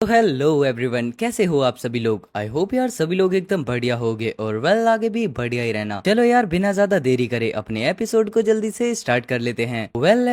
Hello everyone, कैसे हो आप सभी लोग। आई होप यार सभी लोग एकदम बढ़िया होगे और वेल आगे भी बढ़िया ही रहना। चलो यार बिना ज्यादा देरी करे अपने एपिसोड को जल्दी से स्टार्ट कर लेते हैं।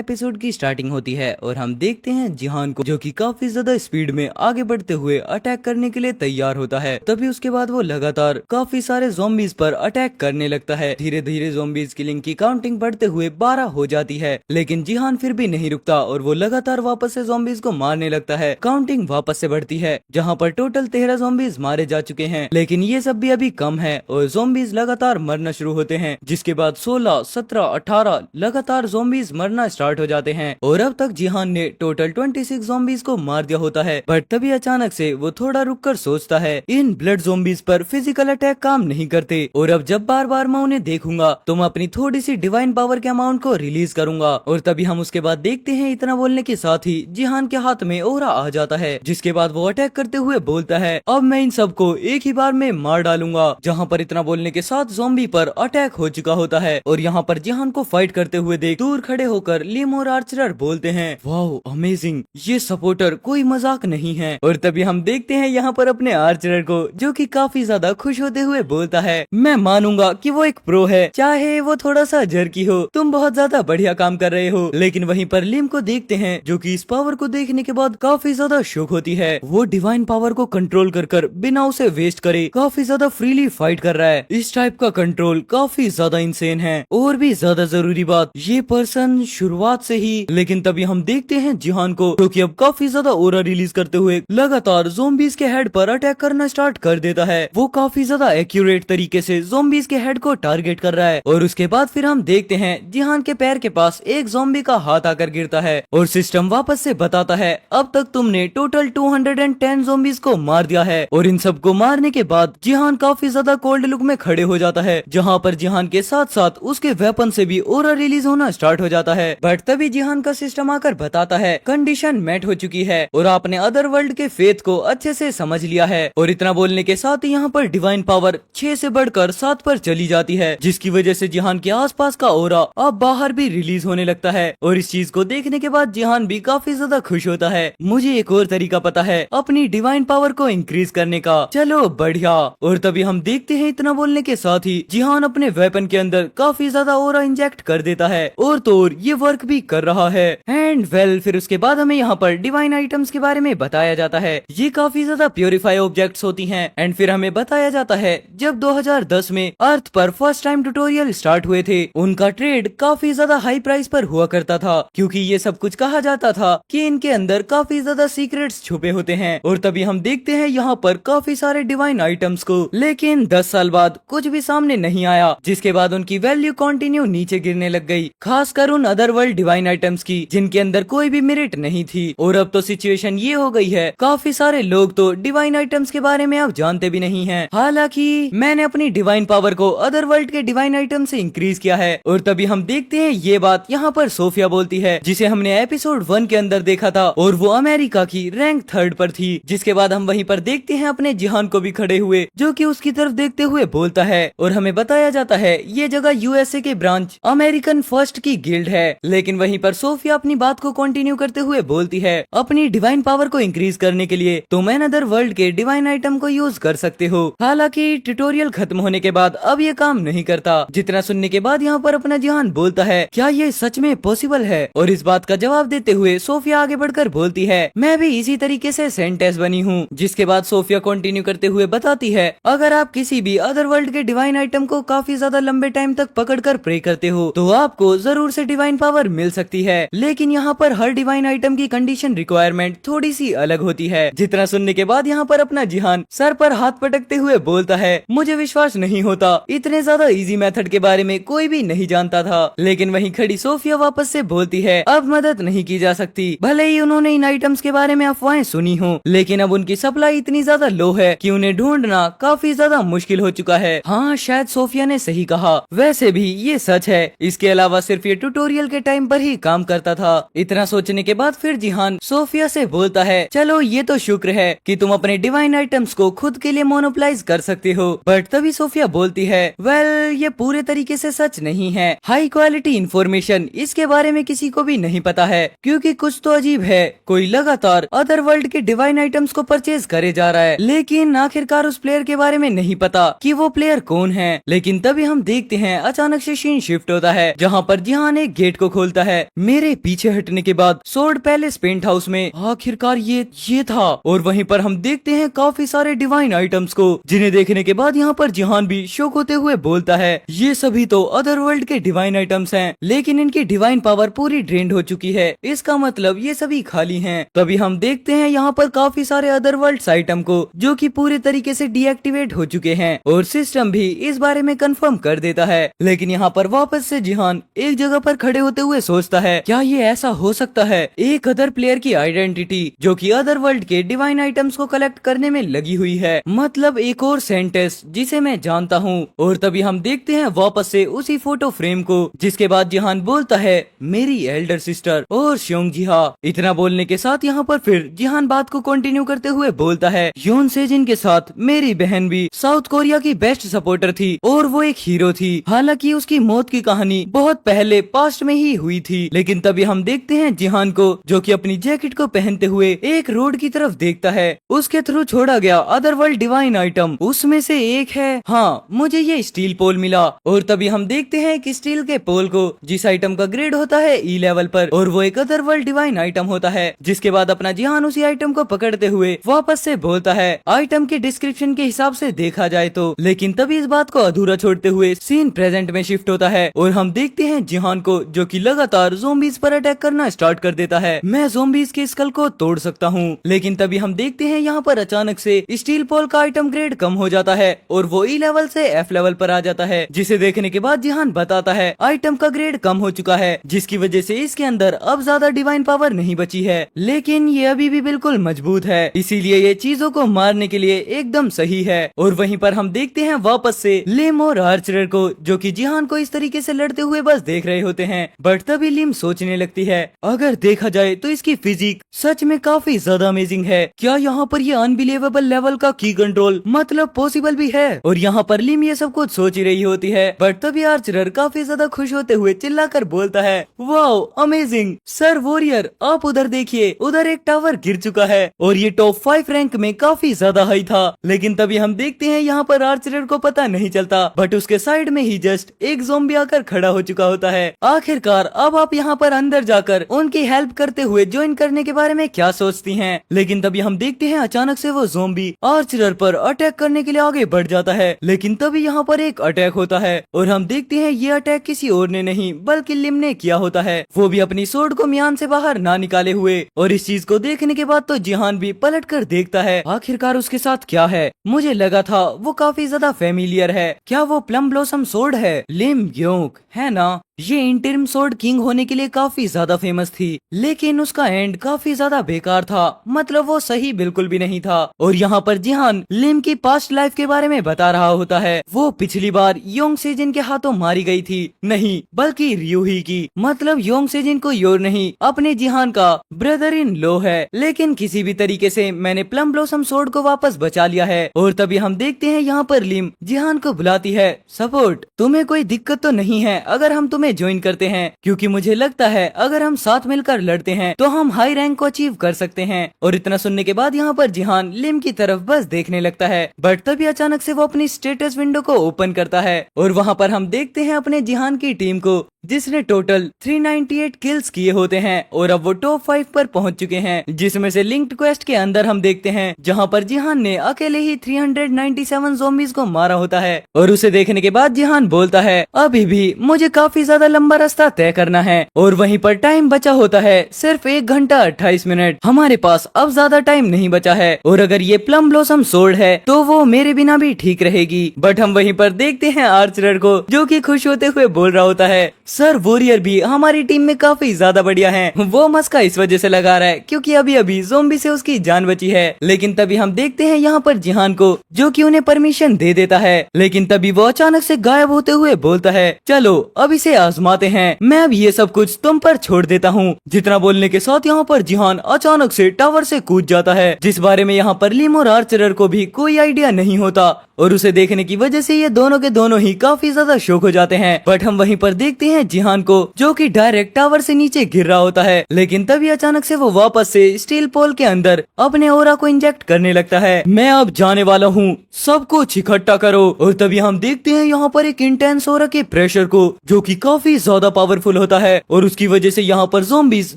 एपिसोड की स्टार्टिंग होती है और हम देखते हैं जिहान को, जो कि काफी ज्यादा स्पीड में आगे बढ़ते हुए अटैक करने के लिए तैयार होता है। तभी उसके बाद वो लगातार काफी सारे ज़ॉम्बीज पर अटैक करने लगता है। धीरे धीरे ज़ॉम्बीज किलिंग की काउंटिंग बढ़ते हुए 12 हो जाती है, लेकिन जिहान फिर भी नहीं रुकता और वो लगातार वापस से ज़ॉम्बीज को मारने लगता है। काउंटिंग वापस से बढ़ती है, जहां पर टोटल 13 ज़ॉम्बीज मारे जा चुके हैं, लेकिन ये सब भी अभी कम है और ज़ॉम्बीज लगातार मरना शुरू होते हैं। जिसके बाद 16, 17, 18 लगातार ज़ॉम्बीज मरना स्टार्ट हो जाते हैं और अब तक जिहान ने टोटल 26 ज़ॉम्बीज को मार दिया होता है। बट तभी अचानक से वो थोड़ा रुककर सोचता है, इन ब्लड ज़ॉम्बीज पर फिजिकल अटैक काम नहीं करते और अब जब बार बार मैं उन्हें देखूंगा तो मैं अपनी थोड़ी सी डिवाइन पावर के अमाउंट को रिलीज करूंगा। और तभी हम उसके बाद देखते हैं इतना बोलने के साथ ही जिहान के हाथ में ओरा आ जाता है, जिसके बाद वो अटैक करते हुए बोलता है, अब मैं इन सबको एक ही बार में मार डालूंगा। जहां पर इतना बोलने के साथ ज़ॉम्बी पर अटैक हो चुका होता है और यहाँ पर जिहान को फाइट करते हुए देख दूर खड़े होकर लिम और आर्चर बोलते हैं, वाओ अमेजिंग, ये सपोर्टर कोई मजाक नहीं है। और तभी हम देखते हैं यहाँ पर अपने आर्चर को, जो कि काफी ज्यादा खुश होते हुए बोलता है, मैं मानूंगा कि वो एक प्रो है, चाहे वो थोड़ा सा जर्की हो, तुम बहुत ज्यादा बढ़िया काम कर रहे हो। लेकिन वहीं पर लिम को देखते हैं, जो कि इस पावर को देखने के बाद काफी ज्यादा शॉक होती है। वो डिवाइन पावर को कंट्रोल कर बिना उसे वेस्ट करे काफी ज्यादा फ्रीली फाइट कर रहा है। इस टाइप का कंट्रोल काफी ज्यादा इंसेन है। और भी ज्यादा जरूरी बात, ये पर्सन शुरुआत से ही, लेकिन तभी हम देखते हैं जिहान को, जो कि अब काफी ज्यादा ओरा रिलीज करते हुए लगातार ज़ॉम्बीज के हेड पर अटैक करना स्टार्ट कर देता है। वो काफी ज्यादा एक्यूरेट तरीके से ज़ॉम्बीज के हेड को टारगेट कर रहा है। और उसके बाद फिर हम देखते हैं जिहान के पैर के पास एक ज़ॉम्बी का हाथ आकर गिरता है और सिस्टम वापस से बताता है, अब तक तुमने टोटल 210 ज़ॉम्बीज को मार दिया है। और इन सबको मारने के बाद जिहान काफी ज्यादा कोल्ड लुक में खड़े हो जाता है, जहां पर जिहान के साथ साथ उसके वेपन से भी ओरा रिलीज होना स्टार्ट हो जाता है। बट तभी जिहान का सिस्टम आकर बताता है, कंडीशन मेट हो चुकी है और आपने अदर वर्ल्ड के फेथ को अच्छे से समझ लिया है। और इतना बोलने के साथ ही यहाँ पर डिवाइन पावर 6 से बढ़कर 7 पर चली जाती है, जिसकी वजह से जिहान के आसपास का ओरा अब बाहर भी रिलीज होने लगता है। और इस चीज को देखने के बाद जिहान भी काफी ज्यादा खुश होता है, मुझे एक और तरीका पता है अपनी डिवाइन पावर को इंक्रीज करने का, चलो बढ़िया। और तभी हम देखते हैं इतना बोलने के साथ ही जिहान अपने वेपन के अंदर काफी ज्यादा ओरा इंजेक्ट कर देता है और तो और ये वर्क भी कर रहा है। एंड वेल फिर उसके बाद हमें यहाँ पर डिवाइन आइटम्स के बारे में बताया जाता है, ये काफी ज्यादा प्योरीफाई ऑब्जेक्ट्स होती हैं। एंड फिर हमें बताया जाता है, जब 2010 में अर्थ पर फर्स्ट टाइम ट्यूटोरियल स्टार्ट हुए थे, उनका ट्रेड काफी ज्यादा हाई प्राइस पर हुआ करता था, क्योंकि ये सब कुछ कहा जाता था कि इनके अंदर काफी ज्यादा सीक्रेट्स छुपे होते हैं। और तभी हम देखते हैं यहाँ पर काफी सारे डिवाइन आइटम्स को, लेकिन 10 साल बाद कुछ भी सामने नहीं आया, जिसके बाद उनकी वैल्यू कंटिन्यू नीचे गिरने लग गई, खासकर उन अदर वर्ल्ड डिवाइन आइटम्स की जिनके अंदर कोई भी मेरिट नहीं थी। और अब तो सिचुएशन ये हो गई है, काफी सारे लोग तो डिवाइन आइटम्स के बारे में अब जानते भी नहीं है। हालांकि मैंने अपनी डिवाइन पावर को अदर वर्ल्ड के डिवाइन आइटम से इंक्रीज किया है। और तभी हम देखते हैं ये बात यहाँ पर सोफिया बोलती है, जिसे हमने एपिसोड 1 के अंदर देखा था और वो अमेरिका की रैंक 3rd पर थी। जिसके बाद हम वहीं पर देखते हैं अपने जिहान को भी खड़े हुए, जो कि उसकी तरफ देखते हुए बोलता है। और हमें बताया जाता है ये जगह यूएसए के ब्रांच अमेरिकन फर्स्ट की गिल्ड है। लेकिन वहीं पर सोफिया अपनी बात को कंटिन्यू करते हुए बोलती है, अपनी डिवाइन पावर को इंक्रीज करने के लिए तुम अदर वर्ल्ड के डिवाइन आइटम को यूज कर सकते हो। हालांकि ट्यूटोरियल खत्म होने के बाद अब ये काम नहीं करता। जितना सुनने के बाद यहाँ पर अपना जिहान बोलता है, क्या ये सच में पॉसिबल है? और इस बात का जवाब देते हुए सोफिया आगे बढ़कर बोलती है, मैं भी इसी तरीके से सेंटेस बनी हूँ। जिसके बाद सोफिया कंटिन्यू करते हुए बताती है, अगर आप किसी भी अदर वर्ल्ड के डिवाइन आइटम को काफी ज्यादा लंबे टाइम तक पकड़कर प्रे करते हो तो आपको जरूर से डिवाइन पावर मिल सकती है। लेकिन यहाँ पर हर डिवाइन आइटम की कंडीशन रिक्वायरमेंट थोड़ी सी अलग होती है। जितना सुनने के बाद यहाँ पर अपना जिहान सर पर हाथ पटकते हुए बोलता है, मुझे विश्वास नहीं होता, इतने ज्यादा इजी मेथड के बारे में कोई भी नहीं जानता था। लेकिन वहीं खड़ी सोफिया वापस से बोलती है, अब मदद नहीं की जा सकती, भले ही उन्होंने इन आइटम्स के बारे में अफवाहें सुनी हो, लेकिन अब उनकी सप्लाई इतनी ज्यादा लो है कि उन्हें ढूंढना काफी ज्यादा मुश्किल हो चुका है। हाँ, शायद सोफिया ने सही कहा, वैसे भी ये सच है। इसके अलावा सिर्फ ये ट्यूटोरियल के टाइम पर ही काम करता था। इतना सोचने के बाद फिर जिहान सोफिया से बोलता है, चलो ये तो शुक्र है कि तुम अपने डिवाइन आइटम्स को खुद के लिए मोनोप्लाइज कर सकते हो। बट तभी सोफिया बोलती है, वेल ये पूरे तरीके से सच नहीं है। हाई क्वालिटी इंफॉर्मेशन इसके बारे में किसी को भी नहीं पता है, क्योंकि कुछ तो अजीब है। कोई लगातार अदर वर्ल्ड के के डिवाइन आइटम्स को परचेज करे जा रहा है, लेकिन आखिरकार उस प्लेयर के बारे में नहीं पता कि वो प्लेयर कौन है। लेकिन तभी हम देखते हैं अचानक से सीन शिफ्ट होता है, जहाँ पर जिहान एक गेट को खोलता है। मेरे पीछे हटने के बाद सोर्ड पैलेस पेंट हाउस में आखिरकार ये था, और वहीं पर हम देखते हैं काफी सारे डिवाइन आइटम्स को, जिन्हें देखने के बाद यहाँ पर जिहान भी शौक होते हुए बोलता है ये सभी तो अदर वर्ल्ड के डिवाइन आइटम्स हैं, लेकिन इनकी डिवाइन पावर पूरी ड्रेन्ड हो चुकी है, इसका मतलब ये सभी खाली हैं। तभी हम देखते हैं यहाँ पर काफी सारे अदर वर्ल्ड आइटम को, जो कि पूरे तरीके से डीएक्टिवेट हो चुके हैं, और सिस्टम भी इस बारे में कंफर्म कर देता है। लेकिन यहाँ पर वापस से जिहान एक जगह पर खड़े होते हुए सोचता है क्या ये ऐसा हो सकता है, एक अदर प्लेयर की आइडेंटिटी जो कि अदर वर्ल्ड के डिवाइन आइटम्स को कलेक्ट करने में लगी हुई है, मतलब एक और सेंटेस जिसे मैं जानता हूँ। और तभी हम देखते हैं वापस से उसी फोटो फ्रेम को, जिसके बाद जिहान बोलता है मेरी एल्डर सिस्टर और श्योंग जिहा। इतना बोलने के साथ यहाँ पर फिर जिहान बात को कंटिन्यू करते हुए बोलता है योन सेजिन के साथ मेरी बहन भी साउथ कोरिया की बेस्ट सपोर्टर थी और वो एक हीरो थी। हालांकि उसकी मौत की कहानी बहुत पहले पास्ट में ही हुई थी। लेकिन तभी हम देखते हैं जिहान को, जो कि अपनी जैकेट को पहनते हुए एक रोड की तरफ देखता है। उसके थ्रू छोड़ा गया अदर वर्ल्ड डिवाइन आइटम उसमें से एक है। हाँ, मुझे ये स्टील पोल मिला। और तभी हम देखते हैं कि स्टील के पोल को जिस आइटम का ग्रेड होता है ई लेवल पर, और वो एक अदर वर्ल्ड डिवाइन आइटम होता है। जिसके बाद अपना जिहान उसी आइटम को पकड़ते हुए वापस से बोलता है आइटम के डिस्क्रिप्शन के हिसाब से देखा जाए तो। लेकिन तभी इस बात को अधूरा छोड़ते हुए सीन प्रेजेंट में शिफ्ट होता है, और हम देखते हैं जिहान को, जो कि लगातार ज़ोंबीज पर अटैक करना स्टार्ट कर देता है। मैं ज़ोंबीज के स्कल को तोड़ सकता हूँ। लेकिन तभी हम देखते हैं यहाँ पर अचानक से स्टील पोल का आइटम ग्रेड कम हो जाता है और वो ई लेवल से एफ लेवल पर आ जाता है, जिसे देखने के बाद जिहान बताता है आइटम का ग्रेड कम हो चुका है, जिसकी वजह से इसके अंदर अब ज्यादा डिवाइन पावर नहीं बची है, लेकिन ये अभी भी बिल्कुल मजबूत है, इसीलिए ये चीजों को मारने के लिए एकदम सही है। और वहीं पर हम देखते हैं वापस से लिम और आर्चर को, जो कि जिहान को इस तरीके से लड़ते हुए बस देख रहे होते हैं। बट तभी लिम सोचने लगती है अगर देखा जाए तो इसकी फिजिक सच में काफी ज्यादा अमेजिंग है। क्या यहाँ पर ये अनबिलीवेबल लेवल का की कंट्रोल मतलब पॉसिबल भी है? और यहाँ पर लिम ये सब कुछ सोच ही रही होती है। बट तभी आर्चर काफी ज्यादा खुश होते हुए चिल्लाकर बोलता है वाओ अमेजिंग सर वॉरियर, आप उधर देखिए, उधर एक टावर गिर चुका है और ये टॉप 5 रैंक में काफी ज्यादा हाई था। लेकिन तभी हम देखते हैं यहाँ पर आर्चर को पता नहीं चलता, बट उसके साइड में ही जस्ट एक ज़ोंबी आकर खड़ा हो चुका होता है। आखिरकार अब आप यहाँ पर अंदर जाकर उनकी हेल्प करते हुए ज्वाइन करने के बारे में क्या सोचती हैं? लेकिन तभी हम देखते हैं अचानक से वो ज़ोंबी आर्चर पर अटैक करने के लिए आगे बढ़ जाता है। लेकिन तभी यहाँ पर एक अटैक होता है और हम देखते हैं ये अटैक किसी और ने नहीं बल्कि लिम ने किया होता है, वो भी अपनी सोर्ड को म्यान से बाहर ना निकाले हुए। और इस चीज को देखने के बाद तो जिहान भी पलट कर देखता है आखिरकार उसके साथ क्या है। मुझे लगा था वो काफी ज्यादा फेमिलियर है, क्या वो प्लम ब्लॉसम सोर्ड है? लिम योंग है ना? ये इंटरिम सोर्ड किंग होने के लिए काफी ज्यादा फेमस थी, लेकिन उसका एंड काफी ज्यादा बेकार था, मतलब वो सही बिल्कुल भी नहीं था। और यहाँ पर जिहान लिम की पास्ट लाइफ के बारे में बता रहा होता है। वो पिछली बार योंग सेजिन के हाथों मारी गई थी, नहीं बल्कि रियू ही की, मतलब योंग सेजिन को योर नहीं अपने जिहान का ब्रदर इन लॉ है। लेकिन किसी भी तरीके से मैंने प्लम ब्लॉसम सोर्ड को वापस बचा लिया है। और तभी हम देखते हैं यहाँ पर लिम जिहान को बुलाती है सपोर्ट, तुम्हें कोई दिक्कत तो नहीं है अगर हम तुम्हें ज्वाइन करते हैं? क्योंकि मुझे लगता है अगर हम साथ मिलकर लड़ते हैं तो हम हाई रैंक को अचीव कर सकते हैं। और इतना सुनने के बाद यहाँ पर जिहान लिम की तरफ बस देखने लगता है। बट तभी अचानक से वो अपनी स्टेटस विंडो को ओपन करता है और वहाँ पर हम देखते हैं अपने जिहान की टीम को, जिसने टोटल 398 किल्स किए होते हैं और अब वो टॉप 5 पर पहुंच चुके हैं, जिसमें से लिंक्ड क्वेस्ट के अंदर हम देखते हैं जहां पर जिहान ने अकेले ही 397 ज़ोंबीज को मारा होता है। और उसे देखने के बाद जिहान बोलता है अभी भी मुझे काफी ज्यादा लंबा रास्ता तय करना है। और वहीं पर टाइम बचा होता है सिर्फ 1 घंटा 28 मिनट, हमारे पास अब ज्यादा टाइम नहीं बचा है। और अगर ये प्लम ब्लॉसम सोर्ड है तो वो मेरे बिना भी ठीक रहेगी। बट हम वहीं पर देखते हैं आर्चर को, जो कि खुश होते हुए बोल रहा होता है सर वॉरियर भी हमारी टीम में काफी ज्यादा बढ़िया हैं। वो मस्का इस वजह से लगा रहा है क्योंकि अभी अभी ज़ोंबी से उसकी जान बची है। लेकिन तभी हम देखते हैं यहाँ पर जिहान को, जो कि उन्हें परमिशन दे देता है। लेकिन तभी वो अचानक से गायब होते हुए बोलता है चलो अब इसे आजमाते हैं, मैं अब ये सब कुछ तुम पर छोड़ देता हूँ। जितना बोलने के साथ यहाँ पर जिहान अचानक से टावर से कूद जाता है, जिस बारे में यहाँ पर लिम और आर्चर को भी कोई आइडिया नहीं होता। और उसे देखने की वजह से ये दोनों के दोनों ही काफी ज्यादा शौक हो जाते हैं। बट हम वहीं पर देखते हैं हैं जिहान को, जो कि डायरेक्ट टावर से नीचे गिर रहा होता है। लेकिन तभी अचानक से वो वापस से स्टील पोल के अंदर अपने ओरा को इंजेक्ट करने लगता है। मैं अब जाने वाला हूँ, सब कुछ इकट्ठा करो। और तभी हम देखते हैं यहाँ पर एक इंटेंस ओरा के प्रेशर को, जो कि काफी ज्यादा पावरफुल होता है और उसकी वजह से यहाँ पर ज़ॉम्बीज़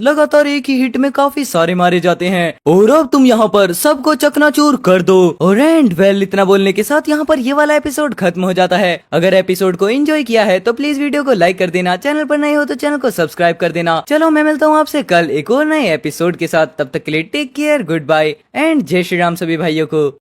लगातार एक ही हिट में काफी सारे मारे जाते हैं। और अब तुम यहाँ पर सबको चकनाचूर कर दो। और एंड वेल इतना बोलने के साथ यहाँ पर ये वाला एपिसोड खत्म हो जाता है। अगर एपिसोड को एंजॉय किया है तो प्लीज वीडियो को लाइक कर देना, चैनल पर नए हो तो चैनल को सब्सक्राइब कर देना। चलो मैं मिलता हूँ आपसे कल एक और नए एपिसोड के साथ, तब तक के लिए take care, good bye and जय श्री राम सभी भाइयों को।